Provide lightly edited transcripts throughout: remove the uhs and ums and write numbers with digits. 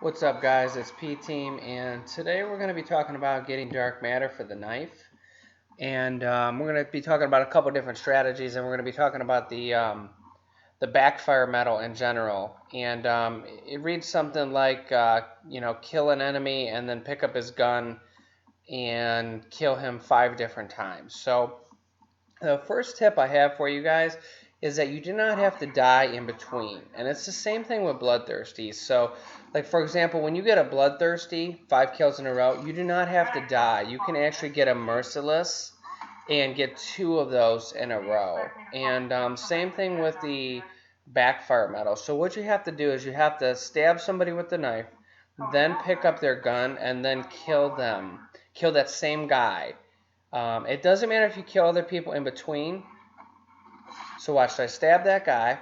What's up, guys? It's P-Team, and today we're going to be talking about getting dark matter for the knife. And we're going to be talking about a couple different strategies, and we're going to be talking about the backfire metal in general. And it reads something like, kill an enemy and then pick up his gun and kill him 5 different times. So the first tip I have for you guys is that you do not have to die in between. And it's the same thing with bloodthirsties. So, like for example, when you get a bloodthirsty, 5 kills in a row, you do not have to die. You can actually get a merciless and get 2 of those in a row. And same thing with the backfire metal. So what you have to do is you have to stab somebody with the knife, then pick up their gun, and then kill them. Kill that same guy. It doesn't matter if you kill other people in between. So watch, so I stab that guy,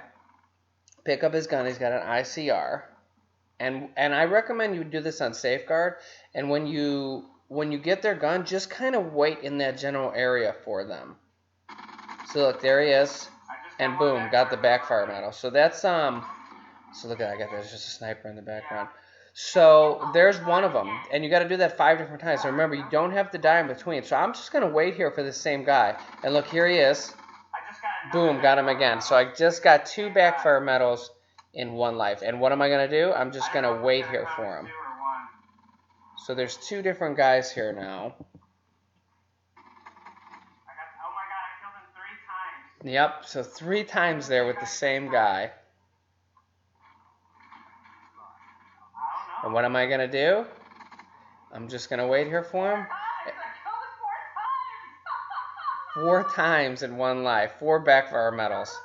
pick up his gun, he's got an ICR, and I recommend you do this on safeguard, and when you get their gun, just kind of wait in that general area for them. So look, there he is, and boom, got the backfire medal. So that's so look at, I got there's just a sniper in the background. So there's one of them, and you got to do that 5 different times. So remember, you don't have to die in between. So I'm just gonna wait here for the same guy, and look, here he is. Boom, got him again. So I just got 2 backfire medals in 1 life. And what am I going to do? I'm just going to wait here for him. So there's 2 different guys here now. Yep, so 3 times there with the same guy. And what am I going to do? I'm just going to wait here for him. 4 times in 1 life. 4 backfire medals.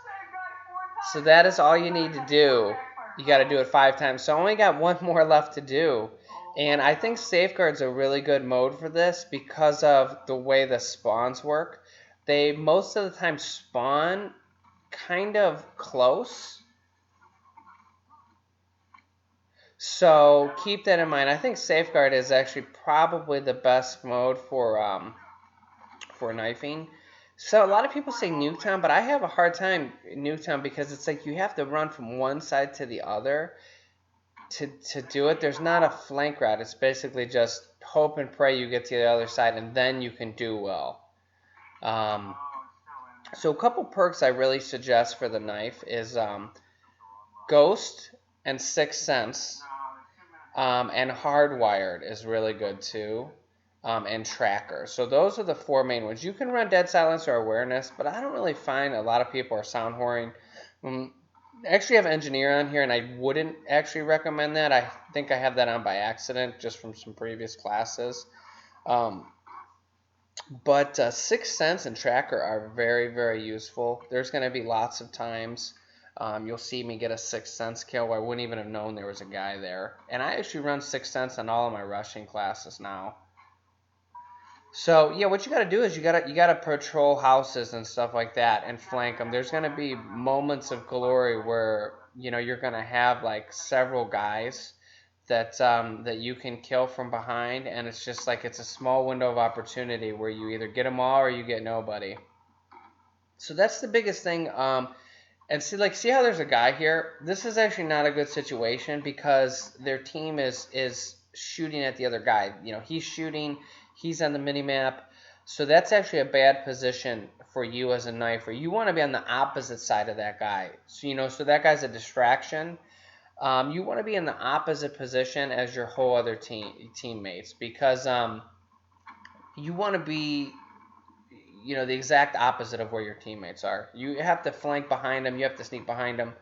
So that is all you need to do. You got to do it 5 times. So I only got 1 more left to do. And I think Safeguard's a really good mode for this because of the way the spawns work. They most of the time spawn kind of close. So keep that in mind. I think Safeguard is actually probably the best mode for knifing. So a lot of people say Nuketown, but I have a hard time in Nuketown because it's like you have to run from one side to the other to do it. There's not a flank route. It's basically just hope and pray you get to the other side, and then you can do well. So a couple perks I really suggest for the knife is Ghost and Sixth Sense, and Hardwired is really good too. And Tracker. So those are the 4 main ones. You can run Dead Silence or Awareness, but I don't really find a lot of people are sound whoring. Actually have Engineer on here, and I wouldn't actually recommend that. I think I have that on by accident, just from some previous classes. But Sixth Sense and Tracker are very, very useful. There's going to be lots of times you'll see me get a Sixth Sense kill where I wouldn't even have known there was a guy there. And I actually run Sixth Sense on all of my rushing classes now. So yeah, what you got to do is you got to patrol houses and stuff like that and flank them. There's going to be moments of glory where you're going to have like several guys that that you can kill from behind, and it's just like it's a small window of opportunity where you either get them all or you get nobody. So that's the biggest thing. And see how there's a guy here. This is actually not a good situation because their team is shooting at the other guy. He's shooting. He's on the mini-map. So that's actually a bad position for you as a knifer. You want to be on the opposite side of that guy. So, so that guy's a distraction. You want to be in the opposite position as your whole other teammates because you want to be, the exact opposite of where your teammates are. You have to flank behind them. You have to sneak behind them.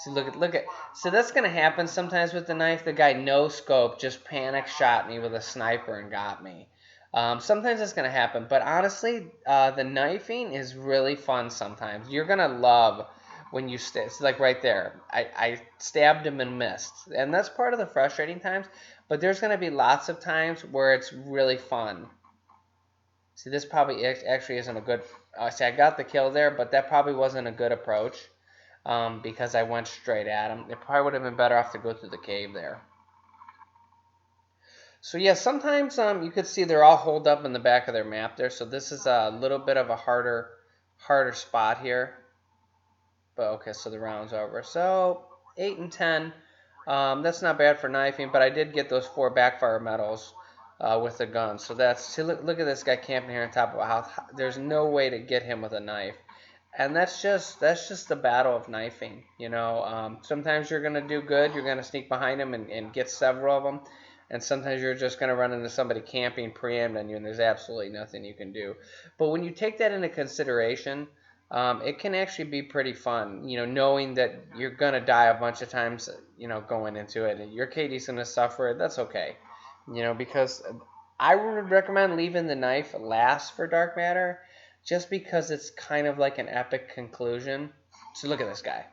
See, look at. So that's gonna happen sometimes with the knife. The guy no scope just panic shot me with a sniper and got me. Sometimes it's gonna happen, but honestly, the knifing is really fun. Sometimes you're gonna love when you it's like right there. I stabbed him and missed, and that's part of the frustrating times. But there's gonna be lots of times where it's really fun. See, this probably actually isn't a good. See, I got the kill there, but that probably wasn't a good approach. Because I went straight at him. It probably would have been better off to go through the cave there. So yeah, sometimes you could see they're all holed up in the back of their map there. So this is a little bit of a harder spot here. But okay, so the round's over. So 8 and 10. That's not bad for knifing, but I did get those 4 backfire medals with the gun. So that's, see, look at this guy camping here on top of a house. There's no way to get him with a knife. And that's just the battle of knifing. Sometimes you're gonna do good. You're gonna sneak behind them and get several of them, and sometimes you're just gonna run into somebody camping, preempt on you, and there's absolutely nothing you can do. But when you take that into consideration, it can actually be pretty fun. Knowing that you're gonna die a bunch of times. Going into it, and your KD's gonna suffer. That's okay. Because I would recommend leaving the knife last for dark matter, just because it's kind of like an epic conclusion. So look at this guy.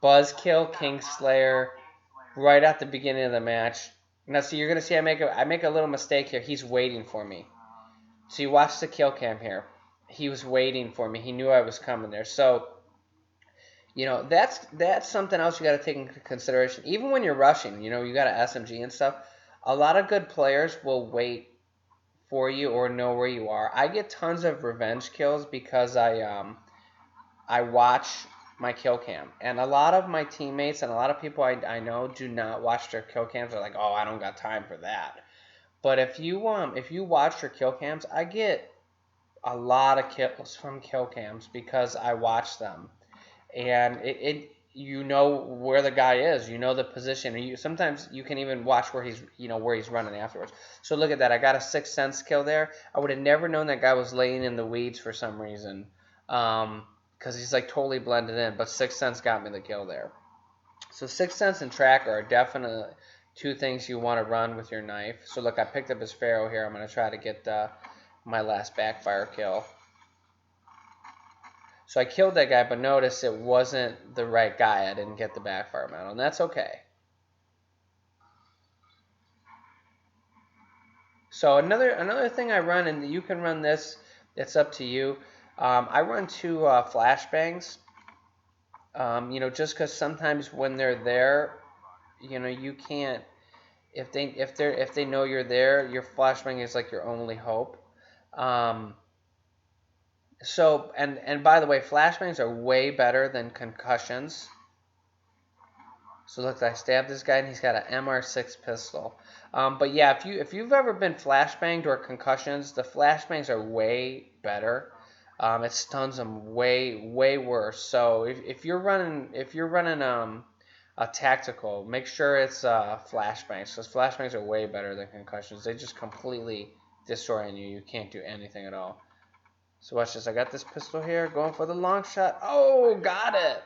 Buzzkill, Kingslayer, right at the beginning of the match. Now, so you're going to see I make a little mistake here. He's waiting for me. So you watch the kill cam here. He was waiting for me. He knew I was coming there. So, that's something else you got to take into consideration. Even when you're rushing, you got an SMG and stuff. A lot of good players will wait for you or know where you are. I get tons of revenge kills because I watch my kill cam, and a lot of my teammates and a lot of people I know do not watch their kill cams. They're like, oh, I don't got time for that. But if you watch your kill cams, I get a lot of kills from kill cams because I watch them, and you know where the guy is, the position. Sometimes you can even watch where he's running afterwards. So look at that. I got a 6th Sense kill there. I would have never known that guy was laying in the weeds for some reason, because he's like totally blended in. But 6th Sense got me the kill there. So 6th Sense and Tracker are definitely 2 things you want to run with your knife. So look, I picked up his Pharaoh here. I'm going to try to get my last Backfire kill. So I killed that guy, but notice it wasn't the right guy. I didn't get the Backfire medal, and that's okay. So another thing I run, and you can run this, it's up to you. I run 2 flashbangs. Just because sometimes when they're there, you can't. If they know you're there, your flashbang is like your only hope. So, and by the way, flashbangs are way better than concussions. So look, I stabbed this guy, and he's got an MR6 pistol. But yeah, if you've ever been flashbanged or concussions, the flashbangs are way better. It stuns them way worse. So if you're running a tactical, make sure it's flashbangs, because flashbangs are way better than concussions. They just completely destroy you. You can't do anything at all. So watch this. I got this pistol here, going for the long shot. Oh, got it.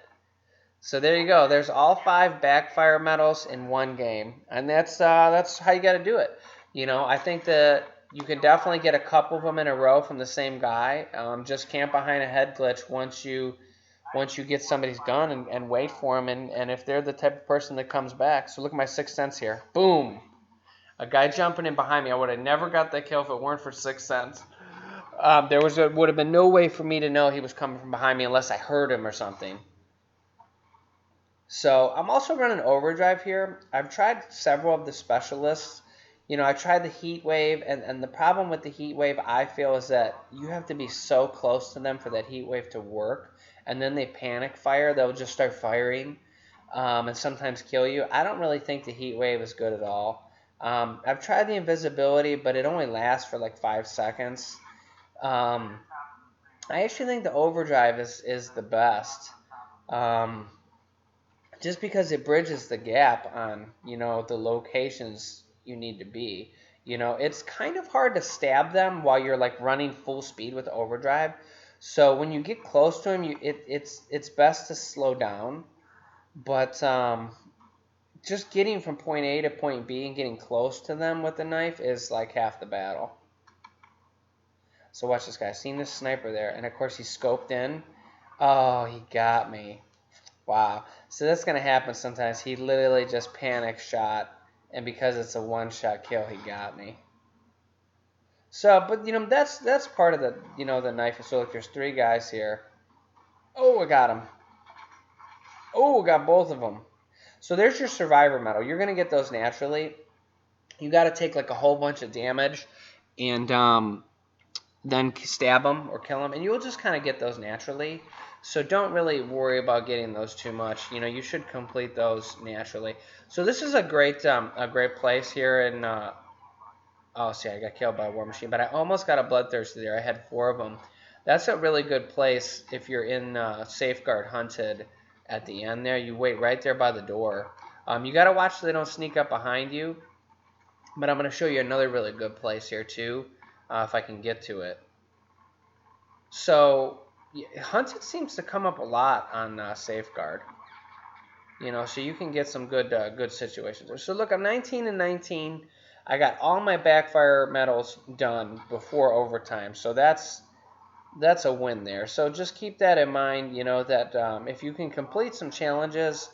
So there you go. There's all 5 Backfire medals in one game, and that's how you got to do it. I think that you can definitely get a couple of them in a row from the same guy. Just camp behind a head glitch once you get somebody's gun and wait for them, and if they're the type of person that comes back. So look at my 6th Sense here. Boom. A guy jumping in behind me. I would have never got that kill if it weren't for 6th Sense. There would have been no way for me to know he was coming from behind me unless I heard him or something. So I'm also running Overdrive here. I've tried several of the specialists. I tried the Heat Wave, and the problem with the Heat Wave, I feel, is that you have to be so close to them for that Heat Wave to work, and then they panic fire. They'll just start firing and sometimes kill you. I don't really think the Heat Wave is good at all. I've tried the invisibility, but it only lasts for like 5 seconds. I actually think the Overdrive is the best. Just because it bridges the gap on, the locations you need to be. It's kind of hard to stab them while you're like running full speed with Overdrive. So when you get close to them, it's best to slow down. But just getting from point A to point B and getting close to them with the knife is like half the battle. So watch this guy. I seen this sniper there, and of course he scoped in. Oh, he got me. Wow. So that's going to happen sometimes. He literally just panic shot, and because it's a one-shot kill, he got me. So, but, that's part of the, the knife. So, look, there's 3 guys here. Oh, I got him. Oh, got both of them. So, there's your Survivor medal. You're going to get those naturally. You got to take, like, a whole bunch of damage and then stab them or kill them, and you'll just kind of get those naturally. So don't really worry about getting those too much. You should complete those naturally. So this is a great place here in. Oh, see, I got killed by a war machine, but I almost got a bloodthirsty there. I had 4 of them. That's a really good place if you're in Safeguard Hunted at the end there. You wait right there by the door. You got to watch so they don't sneak up behind you. But I'm going to show you another really good place here too, if I can get to it. So Hunted seems to come up a lot on Safeguard. So you can get some good situations there. So look, I'm 19 and 19. I got all my Backfire medals done before overtime, so that's a win there. So just keep that in mind, that if you can complete some challenges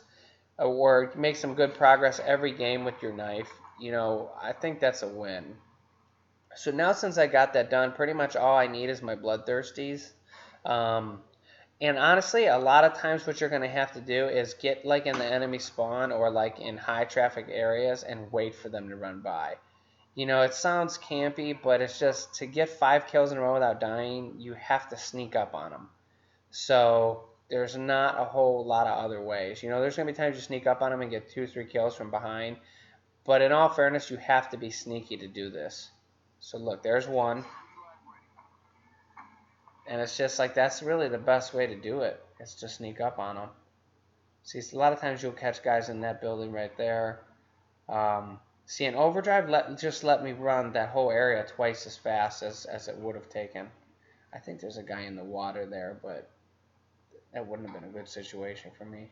or make some good progress every game with your knife, I think that's a win. So now since I got that done, pretty much all I need is my bloodthirsties. And honestly, a lot of times what you're going to have to do is get like in the enemy spawn or like in high traffic areas and wait for them to run by. It sounds campy, but it's just to get 5 kills in a row without dying, you have to sneak up on them. So there's not a whole lot of other ways. There's going to be times you sneak up on them and get 2 or 3 kills from behind. But in all fairness, you have to be sneaky to do this. So look, there's one. And it's just like that's really the best way to do it. Is to sneak up on them. See, a lot of times you'll catch guys in that building right there. See, in overdrive, just let me run that whole area twice as fast as it would have taken. I think there's a guy in the water there, but that wouldn't have been a good situation for me.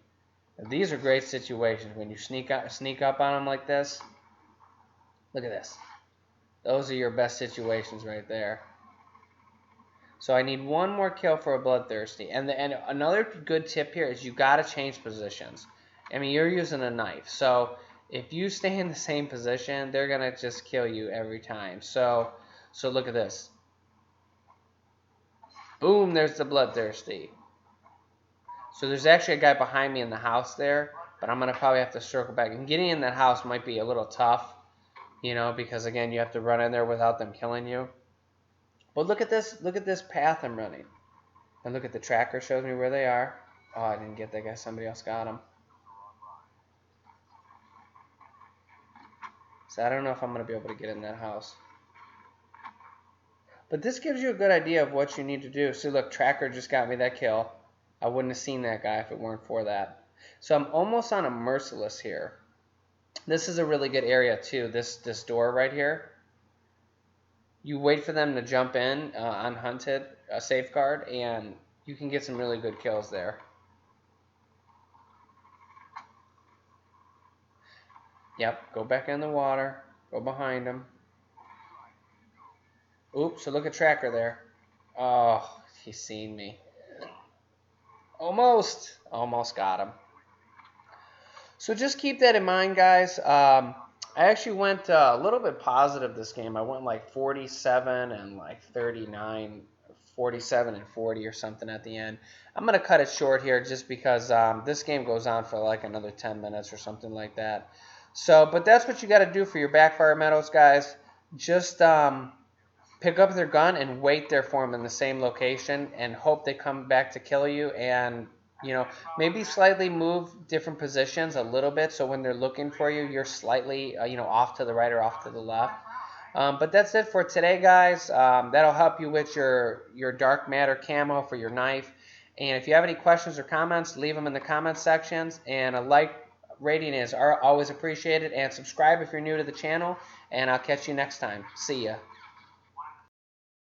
And these are great situations when you sneak up on them like this. Look at this. Those are your best situations right there. So I need one more kill for a bloodthirsty. And another good tip here is you got to change positions. I mean, you're using a knife. So if you stay in the same position, they're going to just kill you every time. So look at this. Boom, there's the bloodthirsty. So there's actually a guy behind me in the house there. But I'm going to probably have to circle back. And getting in that house might be a little tough. Because again, you have to run in there without them killing you. But look at this path I'm running. And look at the tracker, shows me where they are. Oh, I didn't get that guy. Somebody else got him. So I don't know if I'm going to be able to get in that house. But this gives you a good idea of what you need to do. See, look, tracker just got me that kill. I wouldn't have seen that guy if it weren't for that. So I'm almost on a merciless here. This is a really good area too, this door right here. You wait for them to jump in on Hunted, Safeguard, and you can get some really good kills there. Yep, go back in the water. Go behind him. Oops, so look at tracker there. Oh, he's seen me. Almost got him. So just keep that in mind, guys. I actually went a little bit positive this game. I went like 47 and like 39, 47 and 40 or something at the end. I'm going to cut it short here just because this game goes on for like another 10 minutes or something like that. So, but that's what you got to do for your Backfire medals, guys. Just pick up their gun and wait there for them in the same location and hope they come back to kill you, and maybe slightly move different positions a little bit so when they're looking for you, you're slightly off to the right or off to the left. But that's it for today, guys. That'll help you with your dark matter camo for your knife. And if you have any questions or comments, leave them in the comment sections. And a like rating is always appreciated. And subscribe if you're new to the channel. And I'll catch you next time. See ya.